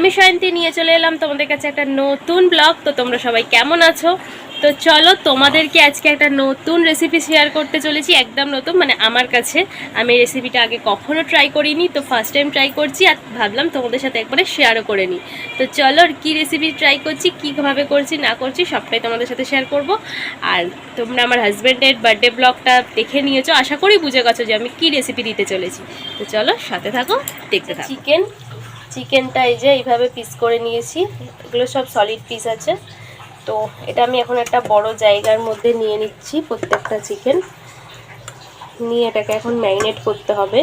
আমি সায়ন্তী নিয়ে চলে এলাম তোমাদের কাছে একটা নতুন ব্লগ। তো তোমরা সবাই কেমন আছো? তো চলো তোমাদেরকে আজকে একটা নতুন রেসিপি শেয়ার করতে চলেছি, একদম নতুন, মানে আমার কাছে। আমি এই রেসিপিটা আগে কখনো ট্রাই করিনি, তো ফার্স্ট টাইম ট্রাই করছি আর ভাবলাম তোমাদের সাথে একবারে শেয়ারও করে নিই। তো চলো কী রেসিপি ট্রাই করছি, কীভাবে করছি না করছি সবটাই তোমাদের সাথে শেয়ার করব। আর তোমরা আমার হাজব্যান্ডের বার্থডে ব্লগটা দেখে নিয়েছো, আশা করি বুঝে গেছো যে আমি কী রেসিপি দিতে চলেছি। তো চলো সাথে থাকো, দেখতে থাকো। চিকেনটা এই যে এইভাবে পিস করে নিয়েছি, এগুলো সব সলিড পিস আছে। তো এটা আমি এখন একটা বড় জায়গার মধ্যে নিয়ে নিচ্ছি প্রত্যেকটা চিকেন, নিয়ে এটাকে এখন ম্যারিনেট করতে হবে।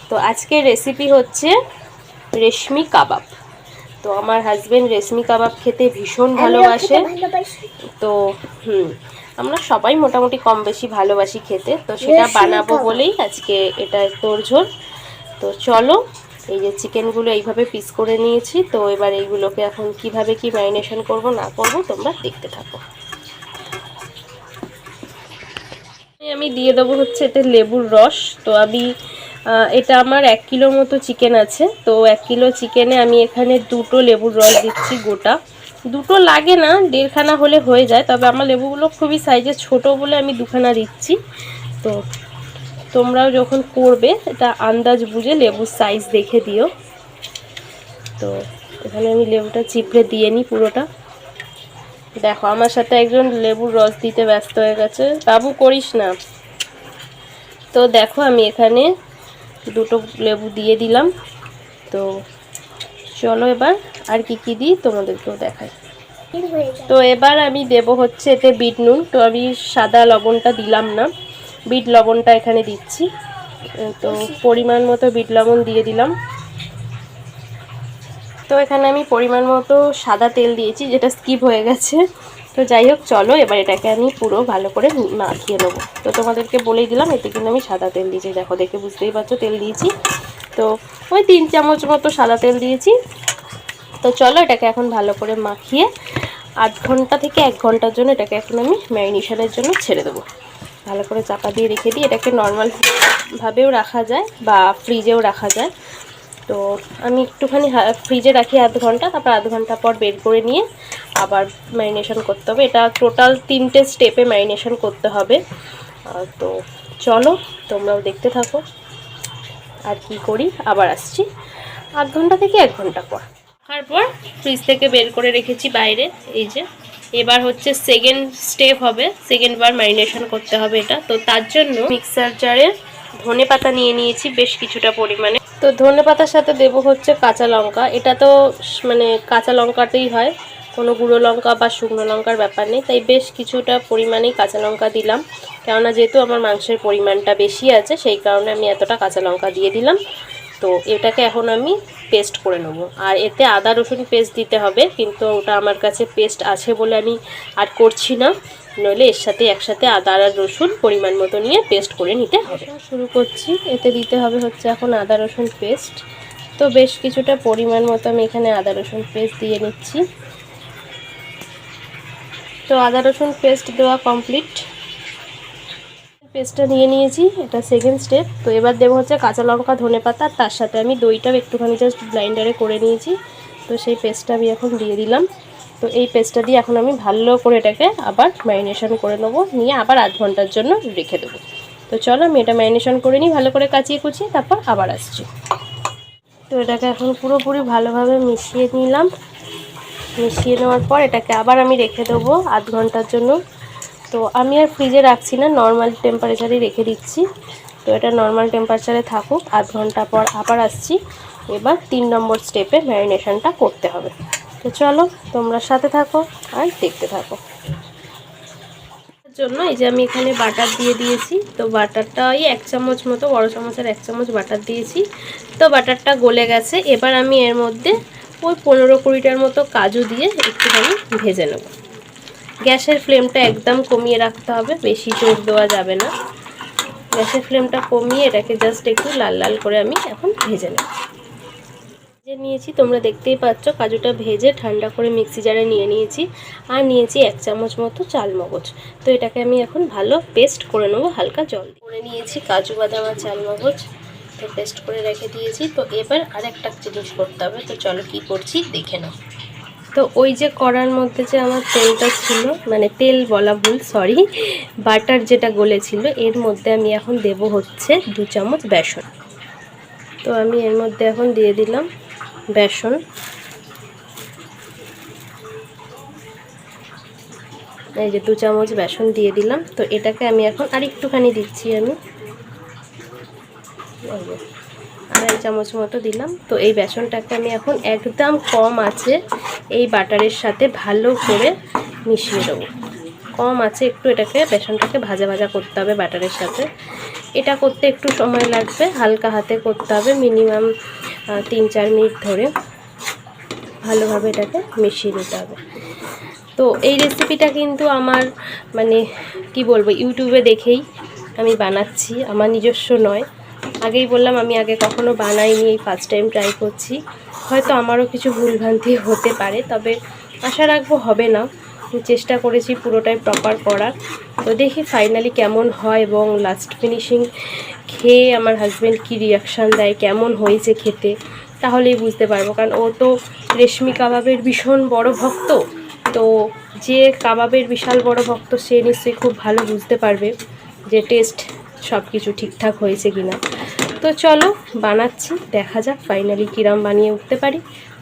তো আজকের রেসিপি হচ্ছে রেশমি কাবাব। তো আমার হাজবেন্ড রেশমি কাবাব খেতে ভীষণ ভালোবাসে। তো আমরা সবাই মোটামুটি কম বেশি ভালোবাসি খেতে, তো সেটা বানাবো বলেই আজকে এটা তোড়জোড়। তো চলো, এই যে চিকেনগুলো এইভাবে পিস করে নিয়েছি, তো এবার এইগুলোকে এখন কিভাবে কি ম্যারিনেশন করব না করব তোমরা দেখতে থাকো। আমি দিয়ে দেবো হচ্ছে এতে লেবুর রস। তো আমি এটা আমার 1 কিলোর মতো চিকেন আছে, তো 1 কিলো চিকেনে আমি এখানে 2টো লেবুর রস দিচ্ছি গোটা। 2টো লাগে না, 1.5খানা হলে হয়ে যায়, তবে আমার লেবুগুলো খুবই সাইজে ছোট বলে আমি 2খানা দিচ্ছি। তো তোমরাও যখন করবে এটা আন্দাজ বুঝে লেবুর সাইজ দেখে দিও। তো এখানে আমি লেবুটা চিপড়ে দিয়ে নিই পুরোটা। দেখো আমার সাথে একজন লেবুর রস দিতে ব্যস্ত হয়ে গেছে, বাবু করিস না। তো দেখো আমি এখানে 2টো লেবু দিয়ে দিলাম। তো চলো এবার আর কি দিই তোমাদেরকেও দেখাই। তো এবার আমি দেব হচ্ছে এতে বিট নুন। তো আমি সাদা লবণটা দিলাম না, বিট লবণটা এখানে দিচ্ছি। তো পরিমাণ মতো বিট লবণ দিয়ে দিলাম। তো এখানে আমি পরিমাণ মতো সাদা তেল দিয়েছি, যেটা স্কিপ হয়ে গেছে। তো যাই হোক, চলো এবার এটাকে আমি পুরো ভালো করে মাখিয়ে নেবো। তো তোমাদেরকে বলেই দিলাম এতে কিন্তু আমি সাদা তেল দিয়েছি, দেখো দেখে বুঝতেই পারছো তেল দিয়েছি। তো ওই 3 চামচ মতো সাদা তেল দিয়েছি। তো চলো এটাকে এখন ভালো করে মাখিয়ে 8 ঘন্টা থেকে 1 ঘন্টার জন্য এটাকে এখন আমি ম্যারিনেশনের জন্য ছেড়ে দেবো। ভালো করে চাপা দিয়ে রেখে দিই। এটাকে নর্মাল ভাবেও রাখা যায় বা ফ্রিজেও রাখা যায়। তো আমি একটুখানি ফ্রিজে রাখি আধ ঘন্টা, তারপর আধ ঘন্টা পর বের করে নিয়ে আবার ম্যারিনেশন করতে হবে। এটা টোটাল 3টে স্টেপে ম্যারিনেশন করতে হবে। তো চলো তোমরাও দেখতে থাকো আর কি করি, আবার আসছি আধ ঘন্টা থেকে 1 ঘন্টা পর। তারপর ফ্রিজ থেকে বের করে রেখেছি বাইরে। এই যে এবার হচ্ছে সেকেন্ড স্টেপ হবে, সেকেন্ড বার ম্যারিনেশন করতে হবে এটা। তো তার জন্য মিক্সার জারে ধনে পাতা নিয়ে নিয়েছি বেশ কিছুটা পরিমাণে। তো ধনে পাতার সাথে দেব হচ্ছে কাঁচা লঙ্কা। এটা তো মানে কাঁচা লঙ্কাতেই হয়, কোনো গুঁড়ো লঙ্কা বা শুকনো লঙ্কার ব্যাপার নেই, তাই বেশ কিছুটা পরিমাণেই কাঁচা লঙ্কা দিলাম। কেননা যেহেতু আমার মাংসের পরিমাণটা বেশি আছে, সেই কারণে আমি এতটা কাঁচা লঙ্কা দিয়ে দিলাম। তো এটাকে এখন আমি পেস্ট করে নেব। আর এতে আদা রসুন পেস্ট দিতে হবে, কিন্তু ওটা আমার কাছে পেস্ট আছে বলে আমি আর করছি না, নইলে এর সাথে একসাথে আদা আর রসুন পরিমাণ মতো নিয়ে পেস্ট করে নিতে হবে। শুরু করছি, এতে দিতে হবে হচ্ছে এখন আদা রসুন পেস্ট। তো বেশ কিছুটা পরিমাণ মতো আমি এখানে আদা রসুন পেস্ট দিয়ে নিচ্ছি। তো আদা রসুন পেস্ট দেওয়া কমপ্লিট, পেস্টটা নিয়ে নিয়েছি, এটা সেকেন্ড স্টেপ। তো এবার দেবো হচ্ছে কাঁচা লঙ্কা ধনে পাতা, তার সাথে আমি দইটাও একটুখানি জাস্ট ব্লাইন্ডারে করে নিয়েছি। তো সেই পেস্টটা আমি এখন দিয়ে দিলাম। তো এই পেস্টটা দিয়ে এখন আমি ভালো করে এটাকে আবার ম্যারিনেশন করে নেবো, নিয়ে আবার আধ ঘন্টার জন্য রেখে দেবো। তো চলো আমি এটা ম্যারিনেশন করে নিই ভালো করে কাচিয়ে কুচিয়ে, তারপর আবার আসছি। তো এটাকে এখন পুরোপুরি ভালোভাবে মিশিয়ে নিলাম। মিশিয়ে নেওয়ার পর এটাকে আবার আমি রেখে দেবো আধ ঘন্টার জন্য। তো আমি আর ফ্রিজে রাখছি না, নর্মাল টেম্পারেচারেই রেখে দিচ্ছি। তো এটা নর্মাল টেম্পারেচারে থাকুক, আধ ঘন্টা পর আবার আসছি। এবার 3 নম্বর স্টেপে ম্যারিনেশনটা করতে হবে। তো চলো তোমরা সাথে থাকো আর দেখতে থাকো। জন্য এই যে আমি এখানে বাটার দিয়ে দিয়েছি। তো বাটারটা ওই 1 চামচ মতো, বড় চামচের 1 চামচ বাটার দিয়েছি। তো বাটারটা গলে গেছে। এবার আমি এর মধ্যে ওই 15-20টার মতো কাজু দিয়ে একটুখানি ভেজে নেব। গ্যাসের ফ্লেমটা একদম কমিয়ে রাখতে হবে, বেশি জোর দেওয়া যাবে না। গ্যাসের ফ্লেমটা কমিয়ে এটাকে জাস্ট একটু লাল লাল করে আমি এখন ভেজে নেব। ভেজে নিয়েছি, তোমরা দেখতেই পাচ্ছ কাজুটা ভেজে ঠান্ডা করে মিক্সি জারে নিয়ে নিয়েছি। আর নিয়েছি 1 চামচ মতো চালমগজ। তো এটাকে আমি এখন ভালো পেস্ট করে নেবো হালকা জল দিয়ে। করে নিয়েছি কাজু বাদাম আর চালমগজ। তো পেস্ট করে রেখে দিয়েছি। তো এবার আরেকটা জিনিস করতে হবে, তো চলো কি করছি দেখে নাও। তো ওই যে কড়ার মধ্যে যে আমার তেলটা ছিল, মানে তেল বলা ভুল, সরি, বাটার যেটা গলেছিল, এর মধ্যে আমি এখন দেব হচ্ছে 2 চামচ বেসন। তো আমি এর মধ্যে এখন দিয়ে দিলাম বেসন। এই যে 2 চামচ বেসন দিয়ে দিলাম। তো এটাকে আমি এখন আর একটুখানি দিচ্ছি, আমি 2.5 চামচ মতো দিলাম। তো এই বেসনটাকে আমি এখন একদম কম আছে এই বাটারের সাথে ভালো করে মিশিয়ে দেবো। কম আছে একটু এটাকে, বেসনটাকে ভাজা ভাজা করতে হবে বাটারের সাথে। এটা করতে একটু সময় লাগবে, হালকা হাতে করতে হবে, মিনিমাম 3-4 মিনিট ধরে ভালোভাবে এটাকে মিশিয়ে নিতে হবে। তো এই রেসিপিটা কিন্তু আমার মানে কি বলবো, ইউটিউবে দেখেই আমি বানাচ্ছি, আমার নিজস্ব নয়। আগেই বললাম আমি আগে কখনো বানাইনি, এই ফার্স্ট টাইম ট্রাই করছি। হয়তো আমারও কিছু ভুলভ্রান্তি হতে পারে, তবে আশা রাখবো হবে না। চেষ্টা করেছি পুরোটাই প্রপার করার। তো দেখি ফাইনালি কেমন হয়, এবং লাস্ট ফিনিশিং খেয়ে আমার হাজব্যান্ড কী রিয়াকশান দেয়, কেমন হয়েছে খেতে, তাহলেই বুঝতে পারবো। কারণ ও তো রেশমি কাবাবের ভীষণ বড় ভক্ত। তো যে কাবাবের বিশাল বড় ভক্ত, সে নিশ্চয়ই খুব ভালো বুঝতে পারবে যে টেস্ট সব কিছু ঠিকঠাক হয়েছে কিনা। তো চলো বানাচ্ছি, দেখা যাক ফাইনালি কিরম বানিয়ে উঠতে পারি।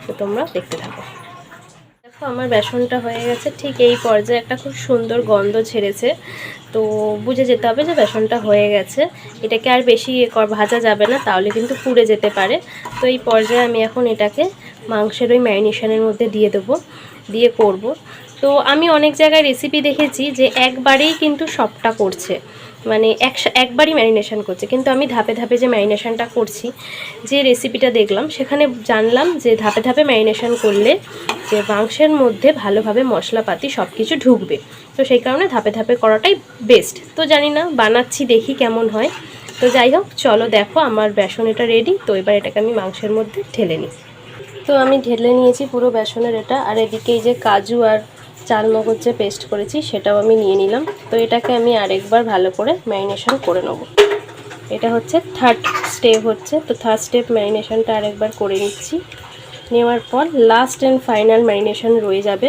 তো তোমরা দেখতে থাকো। দেখো আমার বেসনটা হয়ে গেছে, ঠিক এই পর্যায়ে একটা খুব সুন্দর গন্ধ ছেড়েছে। তো বুঝে যেতে হবে যে বেসনটা হয়ে গেছে। এটাকে আর বেশি ভাজা যাবে না, তাহলে কিন্তু পুড়ে যেতে পারে। তো এই পর্যায়ে আমি এখন এটাকে মাংসের ওই ম্যারিনেশনের মধ্যে দিয়ে দেবো, দিয়ে করব। তো আমি অনেক জায়গায় রেসিপি দেখেছি যে একবারেই কিন্তু সবটা করছে, মানে একবারই ম্যারিনেশন করছে। কিন্তু আমি ধাপে ধাপে যে ম্যারিনেশনটা করছি, যে রেসিপিটা দেখলাম, সেখানে জানলাম যে ধাপে ধাপে ম্যারিনেশন করলে যে মাংসের মধ্যে ভালোভাবে মশলাপাতি সব কিছু ঢুকবে। তো সেই কারণে ধাপে ধাপে করাটাই বেস্ট। তো জানি না, বানাচ্ছি দেখি কেমন হয়। তো যাই হোক, চলো দেখো আমার বেসন এটা রেডি। তো এবার এটাকে আমি মাংসের মধ্যে ঢেলে নিই। তো আমি ঢেলে নিয়েছি পুরো বেসনের এটা। আর এদিকে এই যে কাজু আর চালমগজ যে পেস্ট করেছি, সেটাও আমি নিয়ে নিলাম। তো এটাকে আমি আরেকবার ভালো করে ম্যারিনেশন করে নেব। এটা হচ্ছে থার্ড স্টেপ হচ্ছে। তো থার্ড স্টেপ ম্যারিনেশনটা আরেকবার করে নিচ্ছি। নেওয়ার পর লাস্ট অ্যান্ড ফাইনাল ম্যারিনেশন রয়ে যাবে।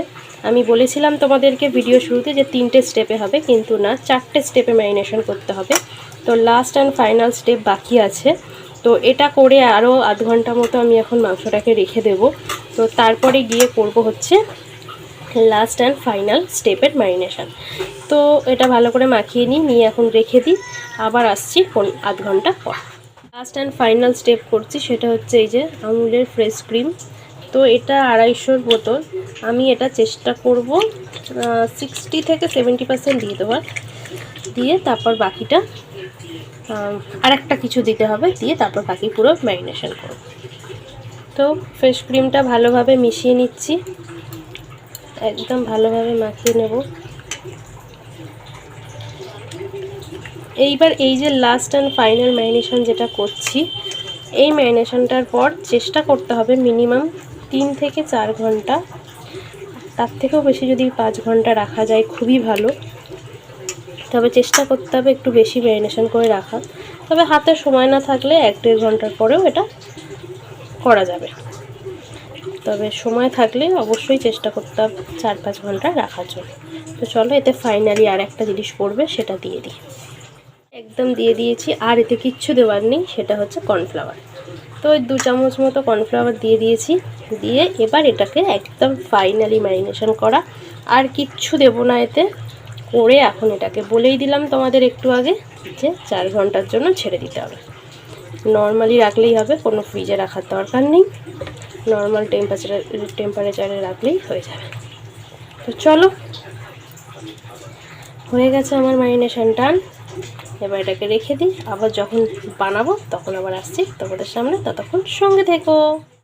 আমি বলেছিলাম তোমাদেরকে ভিডিও শুরুতে যে 3টে স্টেপে হবে, কিন্তু না, 4টে স্টেপে ম্যারিনেশন করতে হবে। তো লাস্ট অ্যান্ড ফাইনাল স্টেপ বাকি আছে। তো এটা করে আরও আধ ঘন্টা মতো আমি এখন মাংসটাকে রেখে দেব। তো তারপরে গিয়ে করব হচ্ছে লাস্ট অ্যান্ড ফাইনাল স্টেপের ম্যারিনেশন। তো এটা ভালো করে মাখিয়ে নিয়ে এখন রেখে দিই। আবার আসছি আধ ঘন্টা পর। লাস্ট অ্যান্ড ফাইনাল স্টেপ করছি, সেটা হচ্ছে এই যে আমুলের ফ্রেশ ক্রিম। তো এটা 250 বোতল। আমি এটা চেষ্টা করব 60 থেকে 70% দিয়ে দেওয়ার, দিয়ে তারপর বাকিটা আরেকটা কিছু দিতে হবে, দিয়ে তারপর বাকি পুরো ম্যারিনেশন করব। তো ফ্রেশ ক্রিমটা ভালোভাবে মিশিয়ে নিচ্ছি, একদম ভালোভাবে মাখিয়ে নেব। এইবার এই যে লাস্ট অ্যান্ড ফাইনাল ম্যারিনেশন যেটা করছি, এই ম্যারিনেশনটার পর চেষ্টা করতে হবে মিনিমাম 3 থেকে 4 ঘন্টা, তার থেকেও বেশি যদি 5 ঘন্টা রাখা যায় খুবই ভালো। তবে চেষ্টা করতে হবে একটু বেশি ম্যারিনেশন করে রাখা। তবে হাতে সময় না থাকলে 1-1.5 ঘন্টার পরেও এটা করা যাবে। তবে সময় থাকলে অবশ্যই চেষ্টা করতে হবে 4-5 ঘন্টা রাখার জন্য। তো চলো এতে ফাইনালি আর একটা জিনিস পড়বে, সেটা দিয়ে দিই। একদম দিয়ে দিয়েছি, আর এতে কিচ্ছু দেওয়ার নেই, সেটা হচ্ছে কর্নফ্লাওয়ার। তো ওই 2 চামচ মতো কর্নফ্লাওয়ার দিয়ে দিয়েছি। দিয়ে এবার এটাকে একদম ফাইনালি ম্যারিনেশন করা, আর কিচ্ছু দেবো না এতে। করে এখন এটাকে বলেই দিলাম তোমাদের একটু আগে যে 4 ঘন্টার জন্য ছেড়ে দিতে হবে। নর্মালি রাখলেই হবে, কোনো ফ্রিজে রাখার দরকার নেই, নর্মাল টেম্পারেচারে রাখলেই হয়ে যাবে। তো চলো, হয়ে গেছে আমার ম্যারিনেশন ডান। এবার এটাকে রেখে দিই, আবার যখন বানাবো তখন আবার আসছি তোমাদের সামনে, ততক্ষণ সঙ্গে থেকো।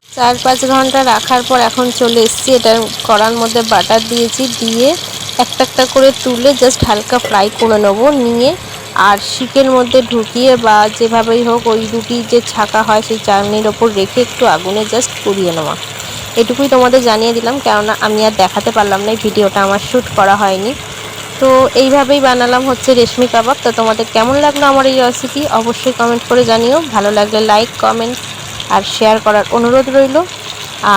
4-5 ঘন্টা রাখার পর এখন চলে এসেছি। এটা কড়ার মধ্যে বাটার দিয়েছি, দিয়ে একটা একটা করে তুলে জাস্ট হালকা ফ্রাই করে নেবো। নিয়ে আর শিকের মধ্যে ঢুকিয়ে বা যেভাবেই হোক ওই রুটি যে ছাকা হয় সেই চাটনির ওপর রেখে একটু আগুনে জাস্ট পুড়িয়ে নেওয়া। এটুকুই তোমাদের জানিয়ে দিলাম, কেননা আমি আর দেখাতে পারলাম না, এই ভিডিওটা আমার শ্যুট করা হয়নি। তো এইভাবেই বানালাম হচ্ছে রেশমি কাবাব। তো তোমাদের কেমন লাগলো আমার এই রেসিপি অবশ্যই কমেন্ট করে জানিও। ভালো লাগলে লাইক, কমেন্ট আর শেয়ার করার অনুরোধ রইল।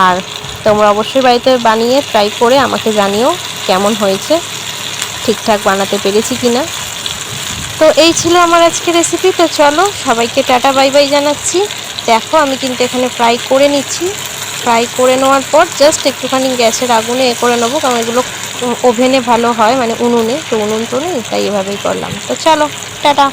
আর তোমরা অবশ্যই বাড়িতে বানিয়ে ট্রাই করে আমাকে জানিও কেমন হয়েছে, ঠিকঠাক বানাতে পেরেছি কিনা। তো এই ছিল আমার আজকে রেসিপি। তো চলো সবাইকে টাটা বাই বাই জানাচ্ছি। দেখো আমি কিন্তু এখানে ফ্রাই করে নিচ্ছি। ফ্রাই করে নেওয়ার পর জাস্ট একটুখানি গ্যাসের আগুনে করে নেবো, কারণ এগুলো ওভেনে ভালো হয়, মানে উনুনে। তো উনুন তো নেই, তাই এভাবেই করলাম। তো চলো টাটা।